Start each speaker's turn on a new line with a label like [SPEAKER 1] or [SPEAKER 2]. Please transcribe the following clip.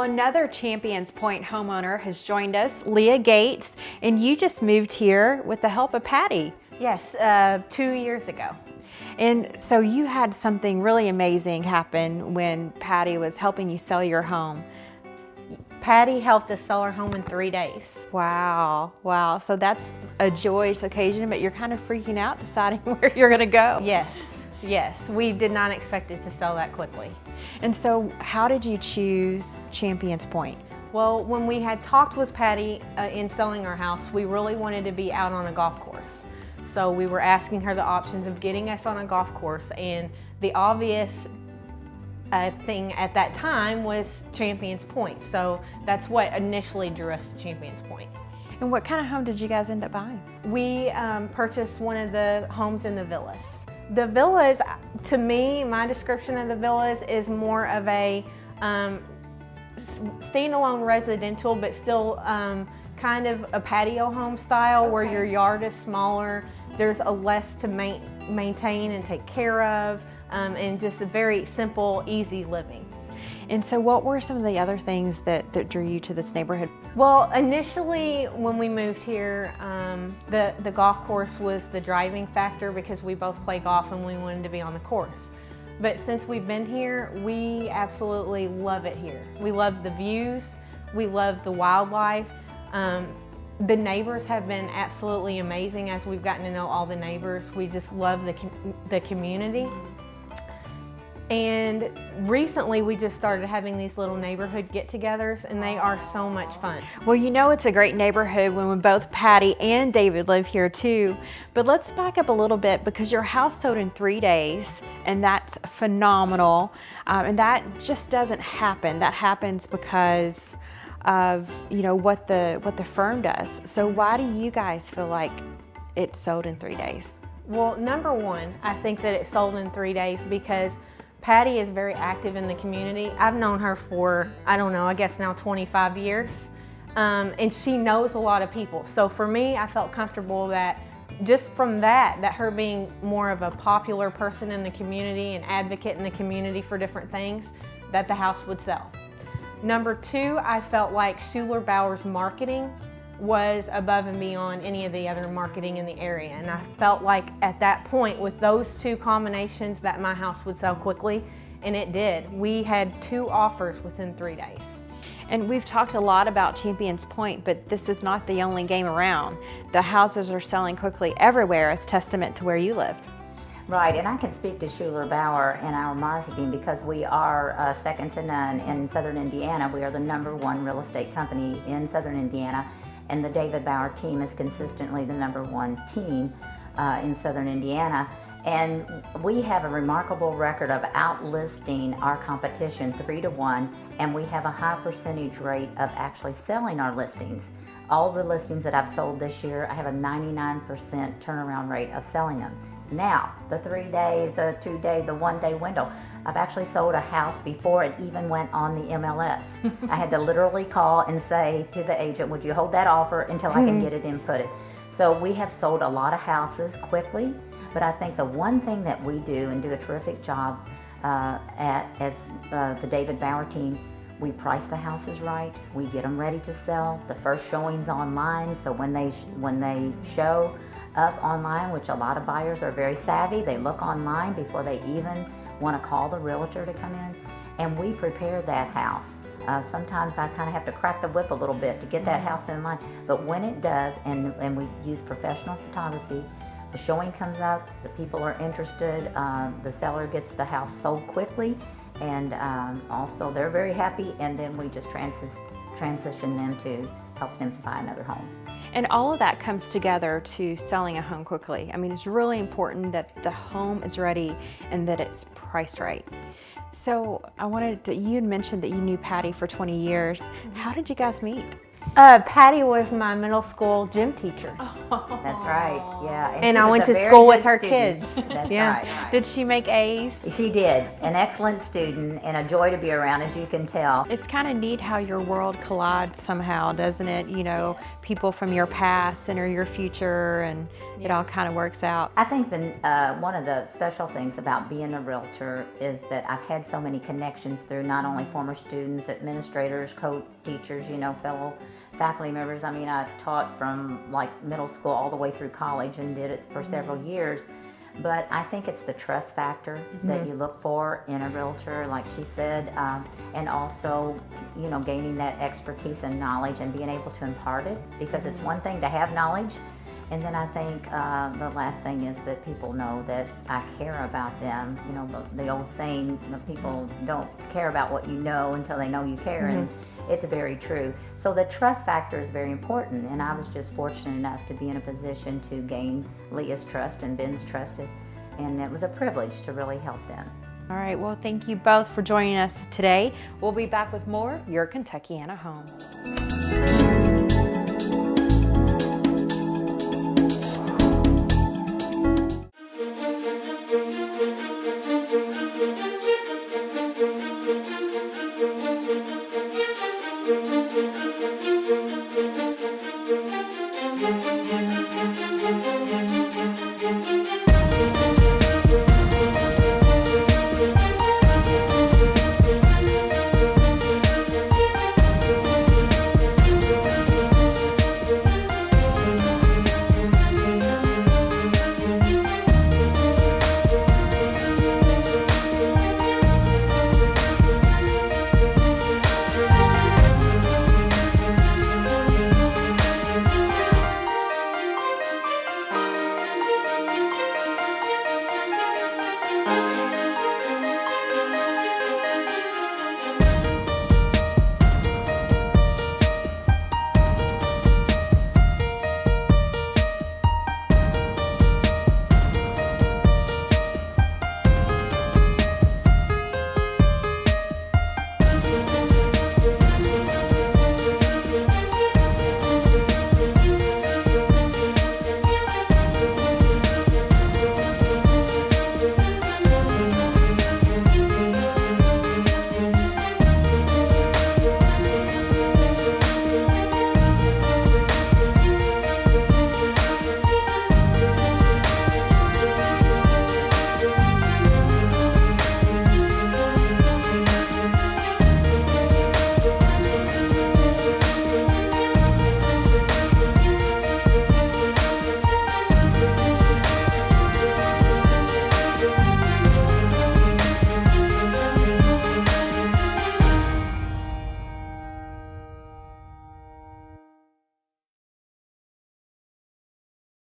[SPEAKER 1] another Champions Point homeowner has joined us, Leah Gates, and you just moved here with the help of Patti.
[SPEAKER 2] Yes, 2 years ago.
[SPEAKER 1] And so you had something really amazing happen when Patti was helping you sell your home.
[SPEAKER 2] Patti helped us sell our home in 3 days.
[SPEAKER 1] Wow, wow. So that's a joyous occasion, but you're kind of freaking out deciding where you're gonna go.
[SPEAKER 2] Yes, yes. We did not expect it to sell that quickly.
[SPEAKER 1] And so how did you choose Champions Point?
[SPEAKER 2] Well, when we had talked with Patti in selling our house, we really wanted to be out on a golf course. So we were asking her the options of getting us on a golf course, and the obvious thing at that time was Champions Point. So that's what initially drew us to Champions Point.
[SPEAKER 1] And what kind of home did you guys end up buying?
[SPEAKER 2] We purchased one of the homes in the villas. The villas, to me, my description of the villas is more of a standalone residential, but still kind of a patio home style, where your yard is smaller. There's a less to maintain and take care of, and just a very simple, easy living.
[SPEAKER 1] And so what were some of the other things that drew you to this neighborhood?
[SPEAKER 2] Well, initially when we moved here, the golf course was the driving factor, because we both play golf and we wanted to be on the course. But since we've been here, we absolutely love it here. We love the views, we love the wildlife. The neighbors have been absolutely amazing as we've gotten to know all the neighbors. We just love the community. And recently we just started having these little neighborhood get-togethers, and they are so much fun.
[SPEAKER 1] Well, you know it's a great neighborhood when both Patti and David live here too. But let's back up a little bit, because your house sold in 3 days, and that's phenomenal. And that just doesn't happen. That happens because of what the firm does. So why do you guys feel like it sold in 3 days?
[SPEAKER 2] Well, number one, I think that it sold in 3 days because Patti is very active in the community. I've known her for, I don't know, I guess now 25 years. And she knows a lot of people. So for me, I felt comfortable that just from that her being more of a popular person in the community, an advocate in the community for different things, that the house would sell. Number two, I felt like Schuler Bauer's marketing was above and beyond any of the other marketing in the area. And I felt like at that point, with those two combinations, that my house would sell quickly, and it did. We had 2 offers within 3 days.
[SPEAKER 1] And we've talked a lot about Champions Point, but this is not the only game around. The houses are selling quickly everywhere as testament to where you live.
[SPEAKER 3] Right, and I can speak to Schuler Bauer and our marketing, because we are second to none in Southern Indiana. We are the #1 real estate company in Southern Indiana, and the David Bauer team is consistently the #1 team in Southern Indiana. And we have a remarkable record of outlisting our competition 3 to 1, and we have a high percentage rate of actually selling our listings. All the listings that I've sold this year, I have a 99% turnaround rate of selling them. Now, the 3 day, the 2 day, the 1 day window, I've actually sold a house before it even went on the MLS. I had to literally call and say to the agent, would you hold that offer until I can get it inputted? So we have sold a lot of houses quickly, but I think the one thing that we do and do a terrific job as the David Bauer team, we price the houses right, we get them ready to sell. The first showing's online, so when they show up online, which a lot of buyers are very savvy, they look online before they even want to call the realtor to come in, and we prepare that house. Sometimes I kind of have to crack the whip a little bit to get that house in line, but when it does, and we use professional photography, the showing comes up, the people are interested, the seller gets the house sold quickly, and also they're very happy, and then we just transition them to help them to buy another home.
[SPEAKER 1] And all of that comes together to selling a home quickly. I mean, it's really important that the home is ready and that it's priced right. So you had mentioned that you knew Patti for 20 years. How did you guys meet?
[SPEAKER 2] Patti was my middle school gym teacher.
[SPEAKER 3] That's right, yeah.
[SPEAKER 2] And I went to school with her kids.
[SPEAKER 3] That's
[SPEAKER 2] Yeah.
[SPEAKER 3] right.
[SPEAKER 1] Did she make A's?
[SPEAKER 3] She did. An excellent student and a joy to be around, as you can tell.
[SPEAKER 1] It's kind of neat how your world collides somehow, doesn't it? You know, people from your past enter your future, and it all kind of works out.
[SPEAKER 3] I think one of the special things about being a realtor is that I've had so many connections through not only former students, administrators, co-teachers, you know, fellow faculty members. I mean, I've taught from like middle school all the way through college and did it for several years. But I think it's the trust factor that you look for in a realtor, like she said, and also, you know, gaining that expertise and knowledge and being able to impart it, because it's one thing to have knowledge, and then I think the last thing is that people know that I care about them. You know, the old saying, people don't care about what you know until they know you care, and it's very true. So the trust factor is very important, and I was just fortunate enough to be in a position to gain Leah's trust and Ben's trust, and it was a privilege to really help them.
[SPEAKER 1] All right, well, thank you both for joining us today. We'll be back with more Your Kentuckiana Home.